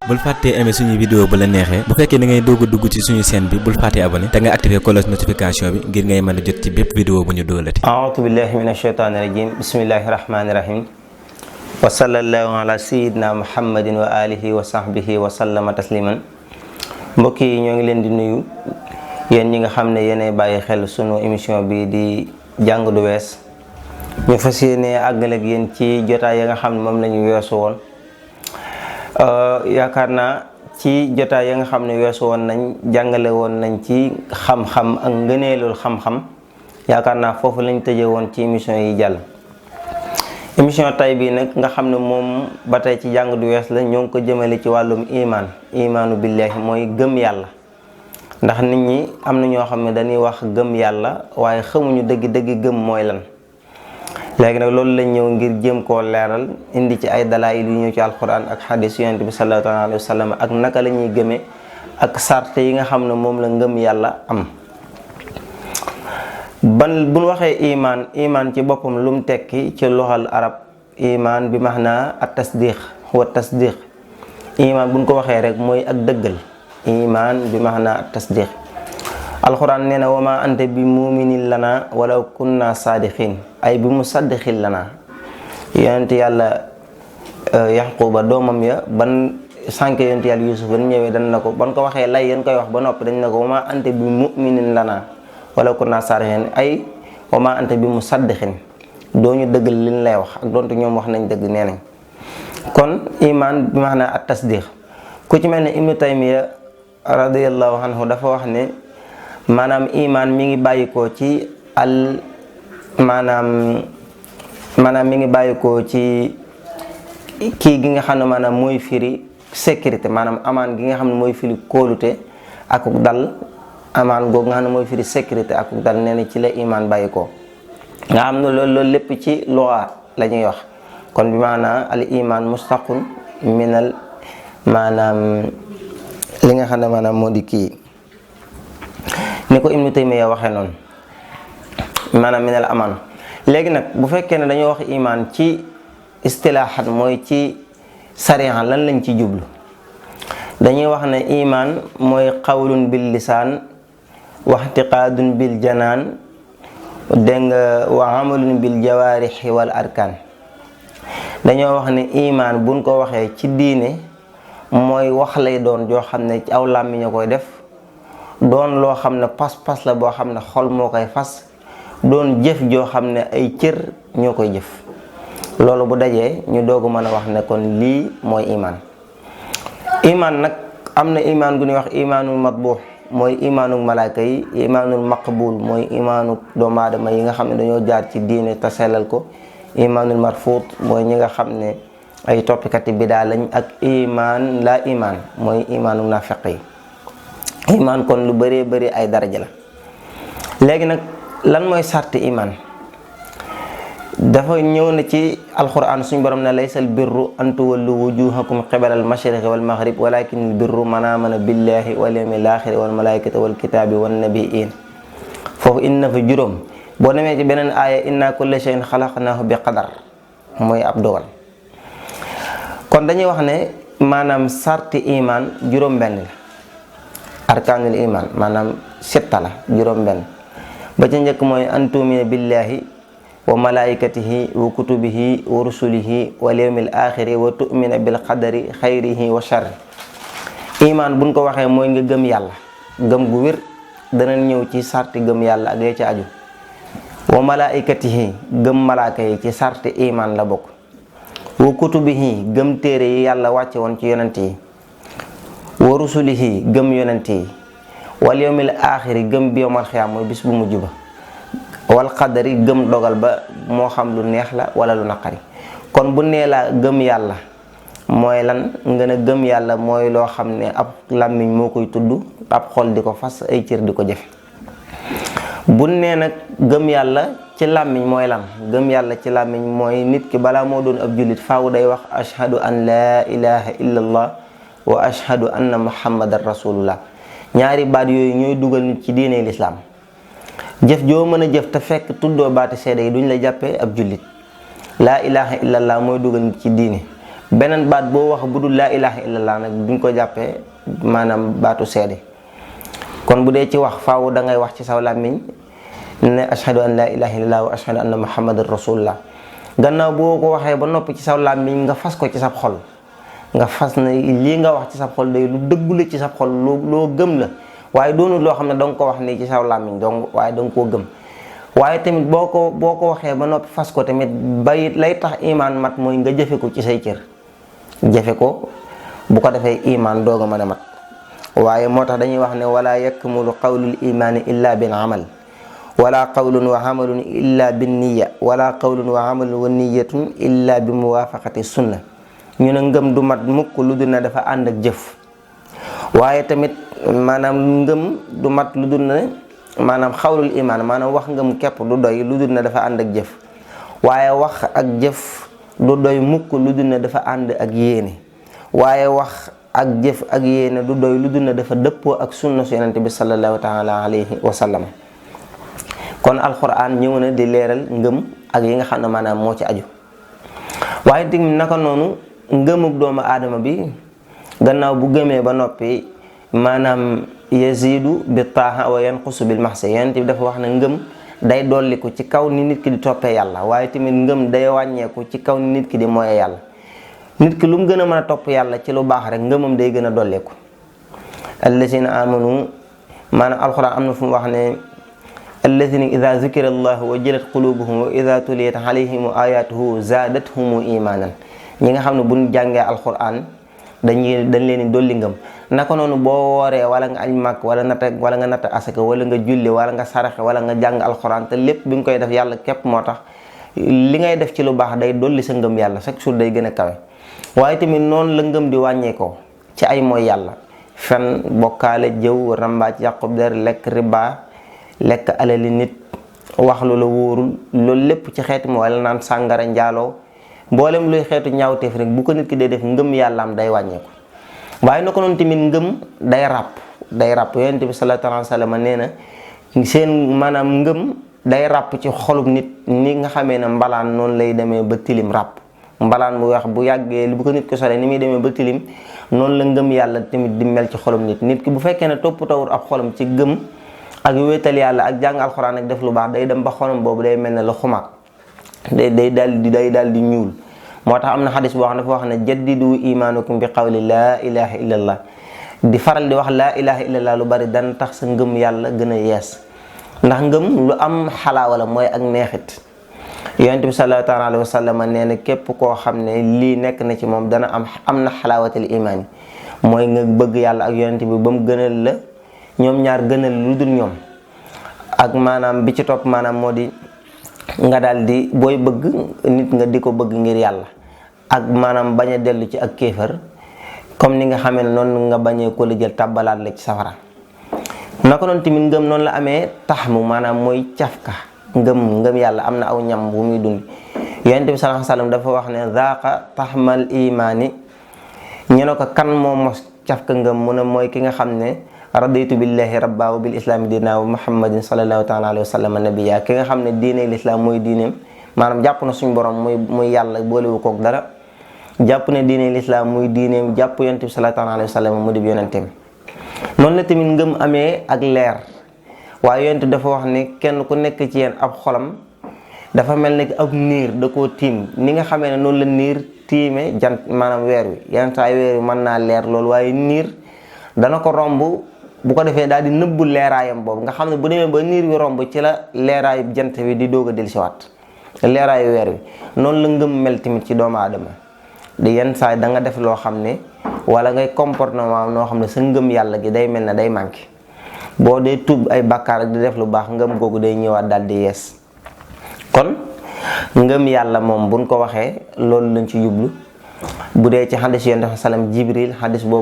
bul fàttee aimer suñu vidéo bu la neexee bu fekkee da ngay doog a dugg ci suñu chaîne bi bul fàttee abonné te nga activer cloche notification bi ngir ngay mën a jot ci bépp vidéo bu ñu doolati. a'uuzu billahi minash shaytaani rajim bismillahi rahmaani rahim wa sallallahu ala sayyidina muhammadin wa alihi wa sahbihi wa sallama tasliman. mbokk yi ñoo ngi leen di nuyu yéen ñi nga xam ne yéenay bàyyi xel sunu émission bi di jàng du wees ñu fas yéene àggale ak yéen ci jotaay ya nga xam ne moom la ñu weesu woon. yaakaar naa ci jotaay ya nga xam ne weesu woon nañ jàngale woon nañ ci xam-xam ak ngëneelul xam-xam yaakaar naa foofu lañ tëje woon ci émission yi jàll. émission tay bii nag nga xam ne moom ba tey ci jàng du wees la ñoo ngi ko jëmale ci wàllum imaanu billahi mooy gëm yàlla. ndax nit ñi am na ñoo xam ne dañuy wax gëm yàlla waaye xamuñu dëgg-dëgg gëm mooy lan. léegi nag loolu lañ ñëw ngir jéem koo leeral indi ci ay dalaayil yu ñëw ci alquran ak xadis yonent bi sallallahu alayhi wa sallam ak naka la ñuy gëmee ak sarte yi nga xam ne moom la ngëm yàlla am. buñ waxee iman ci boppam lu mu tekki ci loxal arab iman bi maanaa at tasdiq wa tasdiq iman buñ ko waxee rek mooy ak dëggal iman bi maanaa at tasdiq. alxuraan nee na wa ma anta bi muminin lana walaw kunna saadiqin ay bi musaddiqin lana. yonent yàlla yaquba doomam ya ban sànke yonent yàlla yusuf ban ñëwee dañ na ko ban ko waxee lay yéen koy wax ba noppi dañ na ko wa ma anta bi muminin lana walaw kunna saadiqin ay wa ma anta bi musaddiqin doo ñu dëggal liñ lay wax ak donte ñoom wax nañ dëgg nee nañ. kon iman bi maanaam at tasdiq ku ci mel ne ibnu taymiya radiyallahu anhu dafa wax ne maanaam iman mi ngi bàyyikoo ci maanaam mi ngi bàyyikoo ci kii gi nga xam ne maanaam mooy firi sécurité maanaam amaan gi nga xam ne mooy firi kóolute akuk dal amaan googu nga xam ne mooy firi sécurité akuk dal nee na ci la iman bàyyikoo nga xam ne loolu lépp ci luga la ñuy wax. kon bi maanaam al iman mustaqun minal maanaam li nga xam ne maanaam moo di kii ni ko Ibnu Taymiya waxee noonu maanaam minal amaan. léegi nag bu fekkee ne dañoo wax iman ci istilaaxat mooy ci sariya lan lañ ci jublu dañuy wax ne iman mooy qawlun bil lisaan wa i'tiqaadun bil janaan dégg nga wa amalun bil jawaarixi wal arkaan. dañoo wax ne iman buñ ko waxee ci diine mooy wax lay doon joo xam ne ci aw làmmiñ a koy def doon loo xam ne pas-pas la boo xam ne xol moo koy fas doon jëf joo xam ne ay cër ñoo koy jëf. loolu bu dajee ñu doog a mën a wax ne kon lii mooy iman nag am na iman gu ñuy wax imanul matbuux mooy imanul malaaka yi imanul maqbul mooy imanul doomu aadama yi nga xam ne dañoo jaar ci diine te sellal ko. imanul marfuut mooy ñi nga xam ne ay toppikati bidaa lañ ak iman la iman mooy imanul nafiq yi. iman kon lu bëree bëri ay daraja la. léegi nag lan mooy sarti iman dafa ñëw na ci alquran suñu borom ne laysal birru an tuwallu wujuhakum qibala al mashriqi wal maghrib walakin al birru man amana billahi wal yawmil akhir wal malaikati wal kitabi wan nabiyyin. foofu inna fa juróom boo demee ci beneen aaya inna kulla shay'in xalaqnaahu bi qadar mooy ab dogal. kon dañuy wax ne maanaam sarti iman juróom benn la. arkaanul iman maanaam setta la juróom benn ba ca njëkk mooy an tuumina billahi wa malaikatihi wa kutubihi wa rusulihi wal yawmil axiri wa tu'mina bil qadari xayrihi wa sharri. iman buñ ko waxee mooy nga gëm yàlla gëm gu wér dana ñëw ci sarti gëm yàlla ak ya ca aju. wa malaikatihi gëm malaaka yi ci sarti iman la bokk. wa kutubihi gëm téere yi yàlla wàcce woon ci yonent yi. wa rusulihi gëm yonent yi. wal yawmil axiri gëm bi yawmal xiyaam mooy bis bu mujj ba. wal qadari gëm dogal ba moo xam lu neex la wala lu naqari. kon bu nee la gëm yàlla mooy lan nga ne gëm yàlla mooy loo xam ne ab làmmiñ moo koy tudd ab xol di ko fas ay cër di ko jëfe. bu nee nag gëm yàlla ci làmmiñ mooy lan gëm yàlla ci làmmiñ mooy nit ki balaa moo doon ab jullit faaw day wax ashhadu an laa ilaha illallah wa ashhadu anna muhammadan rasulullah. ñaari baat yooyu ñooy dugal nit ci diine lislaam. jëf joo mën a jëf te fekk tuddoo baati seede yi duñ la jàppee ab jullit. laa ilaha illallah mooy dugal nit ci diine beneen baat boo wax bu dul laa ilaha illallah nag duñ ko jàppee maanaam baatu seede. kon bu dee ci wax faaw da ngay wax ci saw làmmiñ ne ashhadu an laa ilaha illallah wa ashhadu anna muhammadan rasulullah. gannaaw boo ko waxee ba noppi ci saw làmmiñ nga fas ko ci sab xol, nga fas ne lii nga wax ci sab xol day lu dëggu la ci sab xol, loo gëm la waaye doonul loo xam ne danga ko wax nii ci saw làmmiñ donc waaye danga koo gëm. waaye tamit boo ko waxee ba noppi fas ko tamit bay lay tax imaan mat mooy nga jëfe ko ci say cër, jëfe ko bu ko defee imaan doog a mën a mat. waaye moo tax dañuy wax ne wala yakmulu qawlul imaani illa bil amal wala qawlun wa amalun illa bin niya wala qawlun wa amalun wa niyatun illa bi muwafaqati sunna. ñu ne ngëm du mat mukk lu dul ne dafa ànd ak jëf. waaye tamit maanaam ngëm du mat lu dul ne maanaam xawlul imaan maanaam wax ngëm képp du doy lu dul ne dafa ànd ak jëf. waaye wax ak jëf du doy mukk lu dul ne dafa ànd ak yéene. waaye wax ak jëf ak yéene du doy lu dul ne dafa dëppoo ak sunna su yonente bi sallallahu taala alayhi wa sallam. kon alquran ñëw na di leeral ngëm ak yi nga xam ne maanaam moo ci aju. waaye tamit naka noonu ngëmug doomu aadama bi gannaaw bu gëmee ba noppi maanaam yazidu bi taaha wa yanqusu bil maxsi. yonent bi dafa wax ne ngëm day dolliku ci kaw ni nit ki di toppee yàlla, waaye tamit ngëm day wàññeeku ci kaw ni nit ki di mooyee yàlla. nit ki lu mu gën a mën a topp yàlla ci lu baax rek ngëmam day gën a dolliku. allazina amanu maanaam alquran am na fu mu wax ne allazina ida zukira allahu wajilat qulubuhum wa ida tuliyat alayhim ayatuhu zaadathum imanan. ñi nga xam ne buñ jàngee alquran dañ leen di dolli ngëm. naka noonu boo wooree wala nga añ màkk wala nga natt asaka wala nga julli wala nga saraxe wala nga jàng alquran te lépp bi nga koy def yàlla képp moo tax li ngay def ci lu baax day dolli sa ngëm yàlla chaque jour day gën a kawe. waaye tamit noonu la ngëm di wàññeekoo ci ay mooy yàlla, fen, bokkaale, jëw, rambaaj, yàqub der, lekk riba, lekk alali nit, wax lu la wóorul, loolu lépp ci xeeti mo wala naan sàngara, njaaloo, mboolem luy xeetu ñaawteef rek bu ko nit ki dee def ngëm yàllaam day wàññeeku. waaye na ko noonu tamit ngëm day ràpp yonent bi sallallahu alayhi wa sallam nee na seen maanaam ngëm day ràpp ci xolub nit ni nga xamee ne mbalaan noonu lay demee ba tilim ràpp. mbalaan mu weex bu yàggee bu ko nit ko solee ni muy demee ba tilim noonu la ngëm yàlla tamit di mel ci xolum nit ki bu fekkee ne toppatawul ab xolam ci gëm ak wéetal yàlla ak jàng alxuraan ak def lu baax day dem ba xolam boobu day mel ne la xumaag day daal di ñuul. moo tax am na xadis boo xam ne dafa wax ne jaddidu imaanukum bi qawli laa ilaha illallah. di faral di wax laa ilaha illallah lu bari dana tax sa ngëm yàlla gën a yees, ndax ngëm lu am xalaawa la mooy ak neexit. yonent bi sallallahu taala alayhi wa sallam nee na képp koo xam ne lii nekk na ci moom dana am na xalaawatal imaan yi mooy nga bëgg yàlla ak yonent bi ba mu gënal la ñoom ñaar gënal lu dul ñoom. ak maanaam bi ci topp maanaam moo di nga daal di booy bëgg nit nga di ko bëgg ngir yàlla, ak maanaam bañ a dellu ci ak kéefër comme ni nga xamee ne noonu nga bañee ko la jël tàbbalaat la ci safara. naka noonu tamit ngëm noonu la amee taxmu maanaam mooy cafka. ngëm yàlla am na aw ñam bu muy dund. yonent bi sallallahu alayhi wasallam dafa wax ne zaaqa taxmal imaani. ñu ne ko kan moo mos cafka ngëm mu ne mooy ki nga xam ne raditu billahi rabba wa bil islami diina wa muhammadin sallallahu taala alayhi wa sallam nabiyya. ki nga xam ne diine l'islam mooy diineem maanaam jàpp na suñu borom muy yàlla boolewu koog dara, jàpp ne diine l'islam muy diineem, jàpp yonent bi sallallahu taala alayhi wa sallam mu dib yonenteem. noonu la tamit ngëm amee ak leer. waaye yonent dafa wax ne kenn ku nekk ci yéen ab xolam dafa mel ne ab niir da koo tiim ni nga xamee ne noonu la niir tiime jant maanaam weer wi. yenn saa weer wi mën naa leer loolu waaye niir dana ko romb bu ko defee daal di nëbbu leeraayam boobu nga xam ne bu demee ba niir wi romb ci la leeraayu jant wi di doog a dellusiwaat leeraayu weer wi. noonu la ngëm mel tamit ci doomu aadama di yenn saa da nga def loo xam ne wala ngay comportement noo xam ne sa ngëm yàlla gi day mel ne day manqué. boo dee tuub ay bàkkaar ak di def lu baax ngëm googu day ñëwaat daal di yees. kon ngëm yàlla moom buñ ko waxee loolu lañ ci jublu. bu dee ci xadis yonent bi sallam Jibril xadis bu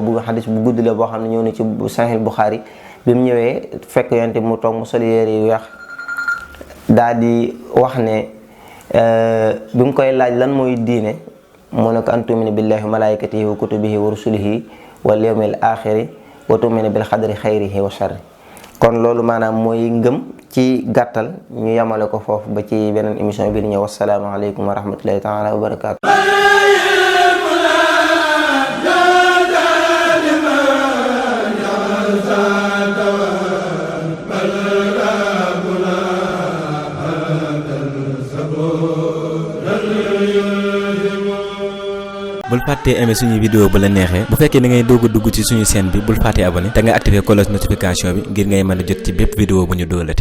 gudd la boo xam ne ñëw na ci Sahih Bukhari bi mu ñëwee fekk yonent bi mu toog mu sol yére yu weex daal di wax ne bi mu koy laaj lan mooy diine mu ne ko an tumina billahi wa malaikatihi wa kutubihi wa rusulihi wal yawmil axiri wa tumina bil xadri xayrihi wa sharri. kon loolu maanaam mooy ngëm ci gàttal ñu yamale ko foofu ba ci beneen émission bi di ñëw. wassalaamu aleykum wa rahmatullahi taala wa barakaatu. bul fàttee aimer suñuy vidéo bu la neexee bu fekkee da ngay doog a dugg ci suñu chaîne bi bul fàttee abonné te nga activer cloche notification bi ngir ngay mën a jot ci bépp vidéo bu ñu dóolati